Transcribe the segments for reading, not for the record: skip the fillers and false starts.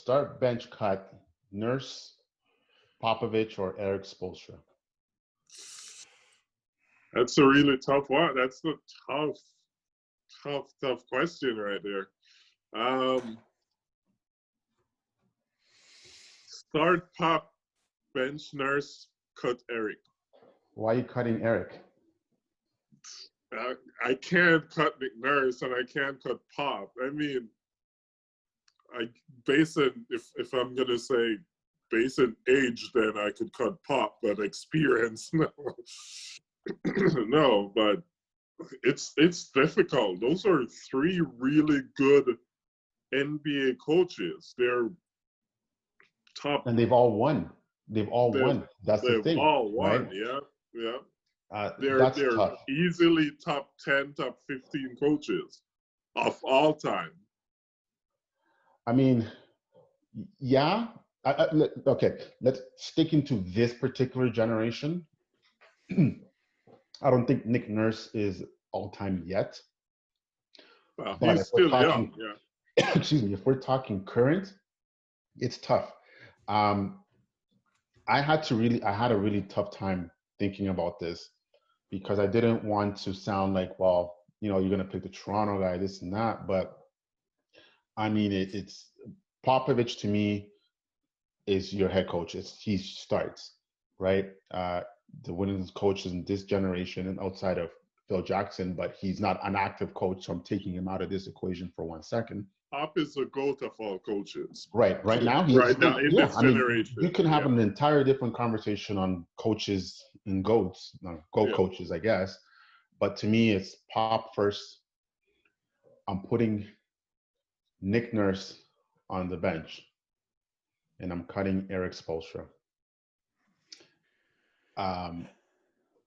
start bench cut, Nurse, Popovich, or Eric Spoelstra? That's a really tough one. That's a tough question right there. Start Pop, bench Nurse, cut Eric. Why are you cutting Eric? I can't cut Nick Nurse and I can't cut Pop. I mean, I base it, if I'm gonna say base in age, then I could cut Pop, but experience, no. No, but it's difficult. Those are three really good NBA coaches. They're top, and they've all won. They've all won. That's the thing, all won. right? Yeah. That's They're tough. easily top 10, top 15 coaches of all time. I mean, yeah. Okay, let's stick into this particular generation. I don't think Nick Nurse is all time yet. Well, But he's still young. Yeah. Excuse me. If we're talking current, it's tough. I had a really tough time thinking about this because I didn't want to sound like, well, you're going to pick the Toronto guy, this and that. But I mean, it's Popovich to me is your head coach. He starts, right? The winningest coaches in this generation and outside of Phil Jackson, but he's not an active coach, so I'm taking him out of this equation for 1 second. Pop is the GOAT of all coaches. Right now, in this generation. You can have an entire different conversation on coaches and GOATs, coaches, I guess. But to me, it's Pop first. I'm putting Nick Nurse on the bench, and I'm cutting Eric Spoelstra.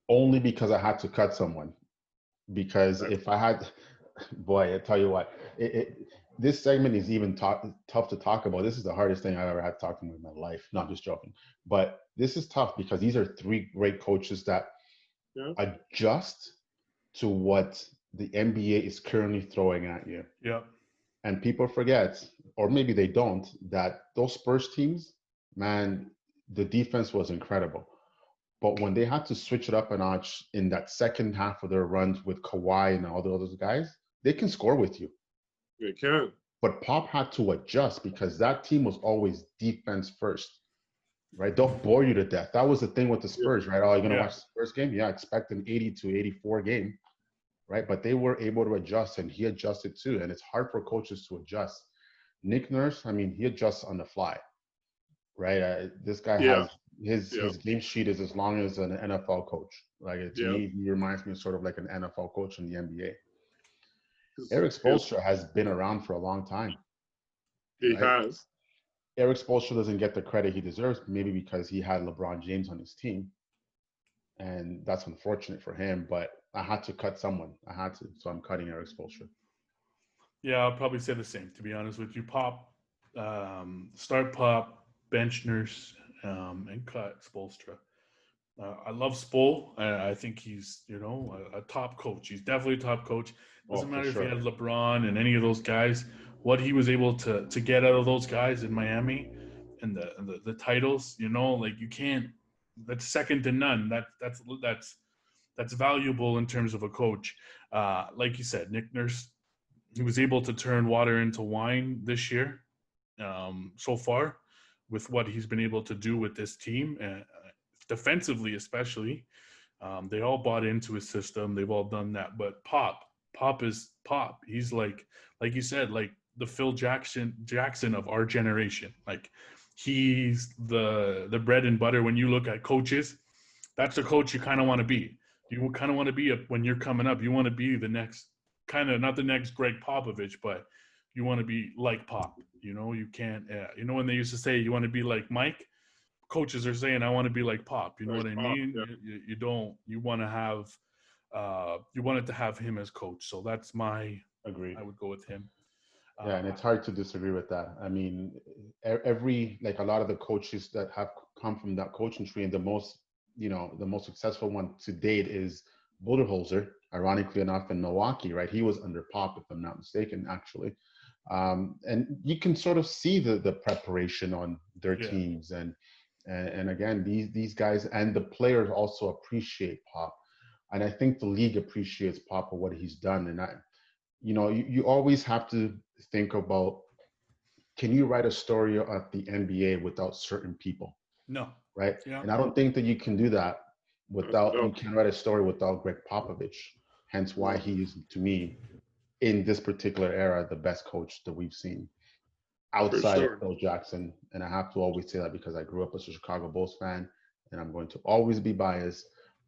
Only because I had to cut someone. Because if I had, boy, I tell you what, this segment is even tough to talk about. This is the hardest thing I've ever had to talk about in my life. No, I'm just joking. But this is tough because these are three great coaches that adjust to what the NBA is currently throwing at you. Yeah. And people forget, or maybe they don't, that those Spurs teams, man, the defense was incredible. But when they had to switch it up a notch in that second half of their runs with Kawhi and all the other guys, they can score with you. They can. But Pop had to adjust because that team was always defense first, right? They'll bore you to death. That was the thing with the Spurs, right? Oh, you're going to watch the Spurs game? Yeah, expect an 80 to 84 game, right? But they were able to adjust, and he adjusted too. And it's hard for coaches to adjust. Nick Nurse, I mean, he adjusts on the fly, right? This guy has his game sheet is as long as an NFL coach. Like to me, he reminds me of sort of like an NFL coach in the NBA. Eric Spoelstra has been around for a long time. He has. Eric Spoelstra doesn't get the credit he deserves, maybe because he had LeBron James on his team, and that's unfortunate for him. But I had to cut someone. I had to, so I'm cutting Eric Spoelstra. Yeah, I'll probably say the same. To be honest with you, Pop, start Pop, bench Nurse, and cut Spoelstra. I love Spol. I think he's, a top coach. He's definitely a top coach. Doesn't matter if he had LeBron and any of those guys. What he was able to get out of those guys in Miami and the titles, like you can't. That's second to none. That's valuable in terms of a coach. Like you said, Nick Nurse, he was able to turn water into wine this year. So far, with what he's been able to do with this team. Defensively, especially, they all bought into his system. They've all done that. But Pop is Pop. He's like you said, like the Phil Jackson of our generation. Like he's the bread and butter. When you look at coaches, that's the coach you kind of want to be. You kind of want to be when you're coming up. You want to be the next not the next Greg Popovich, but you want to be like Pop. You can't. When they used to say you want to be like Mike. Coaches are saying I want to be like Pop. You know what I mean? Yeah. You don't. You want to have. You wanted to have him as coach. So that's my. Agreed. I would go with him. Yeah, and it's hard to disagree with that. I mean, a lot of the coaches that have come from that coaching tree, and the most successful one to date is Budenholzer, ironically enough, in Milwaukee, right? He was under Pop, if I'm not mistaken, actually. And you can sort of see the preparation on their Yeah. teams, and again, these guys and the players also appreciate Pop, and I think the league appreciates Pop for what he's done. And you always have to think about, can you write a story of the NBA without certain people, No. right? Yeah. And I don't think that you can do that without, No. you can write a story without Greg Popovich. Hence why he is, to me, in this particular era, the best coach that we've seen outside sure. of Phil Jackson. And I have to always say that because I grew up as a Chicago Bulls fan, and I'm going to always be biased.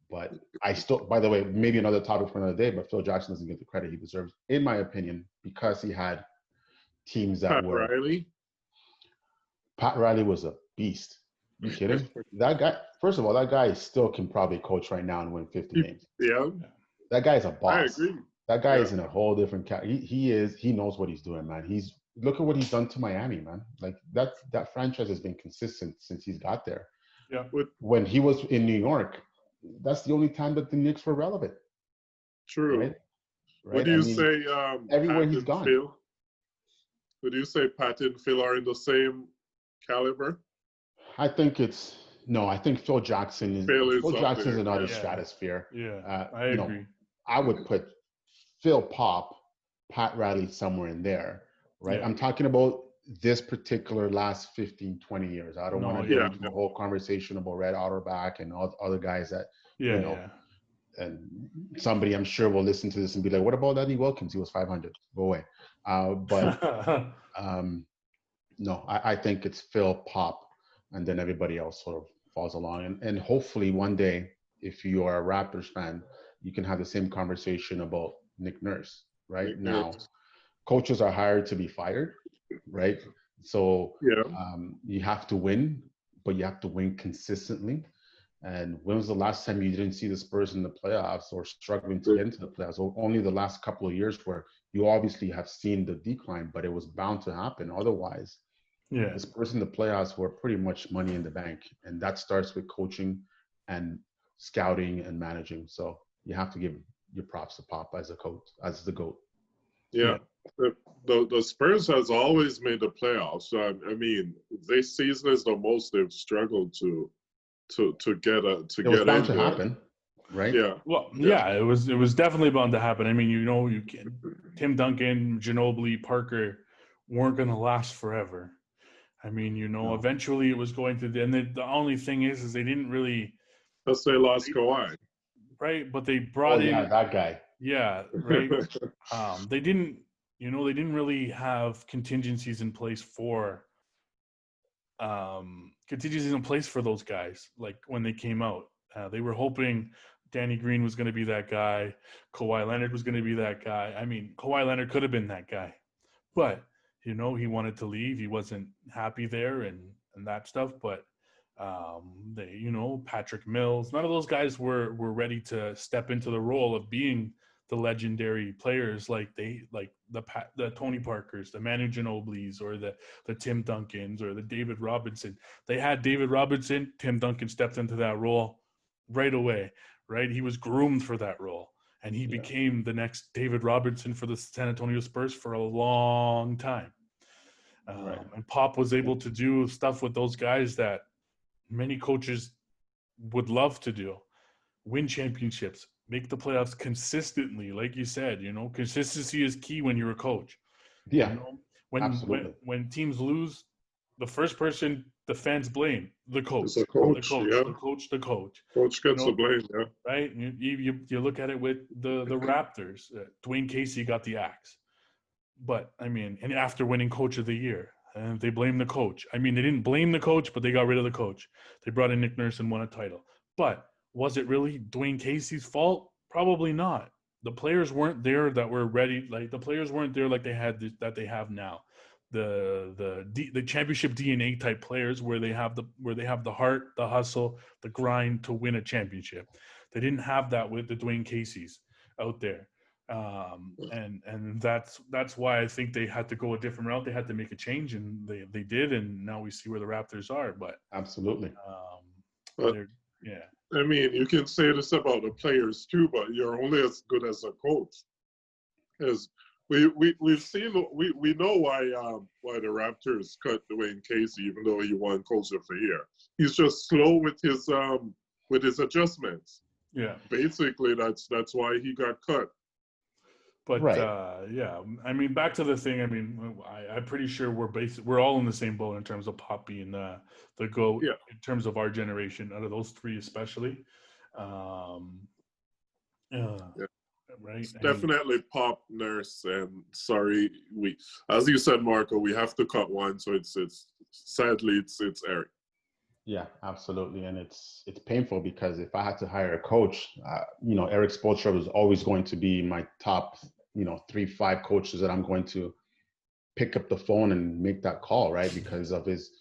But I still, by the way, maybe another topic for another day, but Phil Jackson doesn't get the credit he deserves, in my opinion, because he had teams that Pat were. Riley. Pat Riley was a beast. You kidding? That guy, first of all, that guy still can probably coach right now and win 50 games. Yeah, That guy's a I boss. agree. That guy Yeah. is in a whole different he knows what he's doing, man. Look at what he's done to Miami, man. Like that franchise has been consistent since he's got there. Yeah. When he was in New York, that's the only time that the Knicks were relevant. True. Right? Would you say everywhere Pat he's and gone? Phil? Would you say Pat and Phil are in the same caliber? I think I think Phil Jackson is Phil Jackson's there, another yeah. stratosphere. Yeah. I agree. I would put Phil Pop, Pat Riley somewhere in there, right? Yeah. I'm talking about this particular last 15, 20 years. I don't want to go into a whole conversation about Red Auerbach and all other guys that, and somebody I'm sure will listen to this and be like, what about Eddie Wilkins? He was 500. Go away. No, I think it's Phil, Pop, and then everybody else sort of falls along. And hopefully one day, if you are a Raptors fan, you can have the same conversation about Nick Nurse. Right now, coaches are hired to be fired, right? So you have to win, but you have to win consistently. And when was the last time you didn't see the Spurs in the playoffs or struggling to get into the playoffs? Only the last couple of years where you obviously have seen the decline, but it was bound to happen. Otherwise, the Spurs in the playoffs were pretty much money in the bank. And that starts with coaching and scouting and managing. So you have to give your props to Pop as a coach, as the GOAT. Yeah. The Spurs has always made the playoffs. I mean, this season is the most they've struggled to get it was bound to happen, right? Yeah. Well, it was definitely bound to happen. I mean, Tim Duncan, Ginobili, Parker weren't going to last forever. I mean, eventually it was going to. And the only thing is they didn't really. Plus they lost Kawhi. Right, but they brought in that guy. Yeah, right. They didn't really have contingencies in place for those guys. Like when they came out, they were hoping Danny Green was going to be that guy, Kawhi Leonard was going to be that guy. I mean, Kawhi Leonard could have been that guy, but he wanted to leave. He wasn't happy there and that stuff. But Patrick Mills, none of those guys were ready to step into the role of being the legendary players like the Tony Parkers, the Manu Ginobilis, or the Tim Duncans, or the David Robinson. They had David Robinson. Tim Duncan stepped into that role right away, right? He was groomed for that role, and he became the next David Robinson for the San Antonio Spurs for a long time. And Pop was able to do stuff with those guys that many coaches would love to do: win championships, make the playoffs consistently. Like you said, consistency is key when you're a coach. Yeah, when teams lose, the first person the fans blame the coach. The coach. The coach. Coach gets the blame. Yeah. Right. You look at it with the Raptors. Dwayne Casey got the axe, but I mean, and after winning Coach of the Year. And they blame the coach. I mean, they didn't blame the coach, but they got rid of the coach. They brought in Nick Nurse and won a title. But was it really Dwayne Casey's fault? Probably not. The players weren't there that were ready. Like the players weren't there like they had that they have now. The championship DNA type players where they have the heart, the hustle, the grind to win a championship. They didn't have that with the Dwayne Caseys out there. And that's why I think they had to go a different route. They had to make a change, and they did, and now we see where the Raptors are. But absolutely, I mean, you can say this about the players too, but you're only as good as a coach. As we've seen we know why the Raptors cut Dwayne Casey, even though he won Coach of the Year. He's just slow with his adjustments. Yeah. Basically, that's why he got cut. But Right. yeah, I mean, back to the thing. I mean, I'm pretty sure we're all in the same boat in terms of Pop being the GOAT Yeah. in terms of our generation, out of those three especially. Yeah. Right. It's definitely Pop, Nurse, and sorry, as you said, Marco, we have to cut one. So it's sadly it's Eric. Yeah, absolutely, and it's painful because if I had to hire a coach, Eric Spoelstra was always going to be my top, 3-5 coaches that I'm going to pick up the phone and make that call, right? Because of his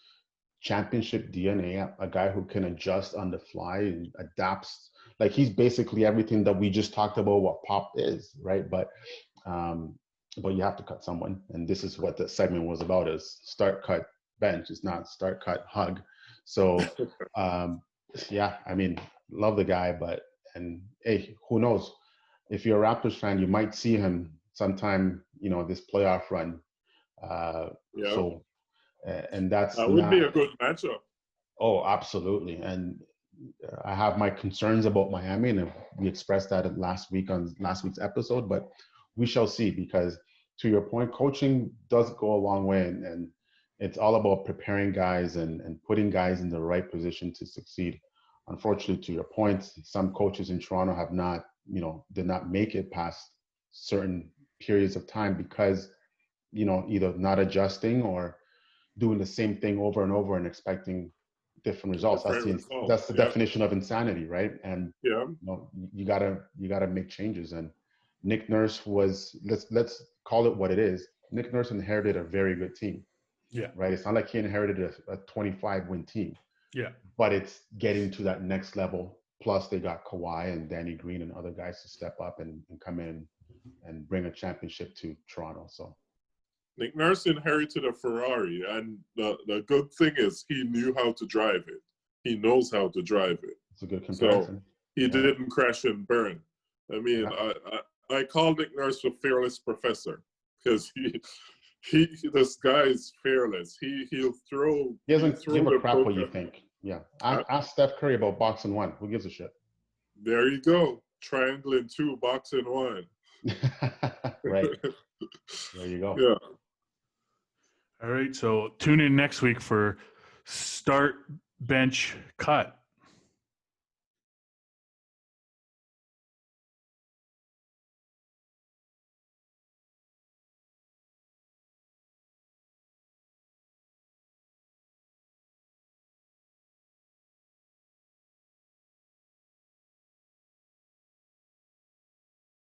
championship DNA, a guy who can adjust on the fly and adapts. Like he's basically everything that we just talked about what Pop is, right? But you have to cut someone, and this is what the segment was about: is start, cut, bench. It's not start, cut, hug. So, yeah, I mean, love the guy, and hey, who knows? If you're a Raptors fan, you might see him sometime, this playoff run. Yeah. So, and that would be a good matchup. Oh, absolutely. And I have my concerns about Miami, and we expressed that last week's episode, but we shall see, because to your point, coaching does go a long way, and it's all about preparing guys and putting guys in the right position to succeed. Unfortunately, to your point, some coaches in Toronto have not, did not make it past certain periods of time because, either not adjusting or doing the same thing over and over and expecting different results. That's the definition of insanity, right? And you gotta make changes. And Nick Nurse was, let's call it what it is. Nick Nurse inherited a very good team. Yeah. Right. It's not like he inherited a 25-win team. Yeah. But it's getting to that next level. Plus, they got Kawhi and Danny Green and other guys to step up and come in and bring a championship to Toronto. So Nick Nurse inherited a Ferrari, and the good thing is he knew how to drive it. He knows how to drive it. It's a good comparison. So he didn't crash and burn. I mean, I call Nick Nurse a fearless professor because this guy is fearless. He'll throw. He doesn't give a crap what you think. Yeah. Ask Steph Curry about boxing one. Who gives a shit? There you go. Triangle in two, boxing one. Right. There you go. Yeah. All right. So tune in next week for Start, Bench, Cut.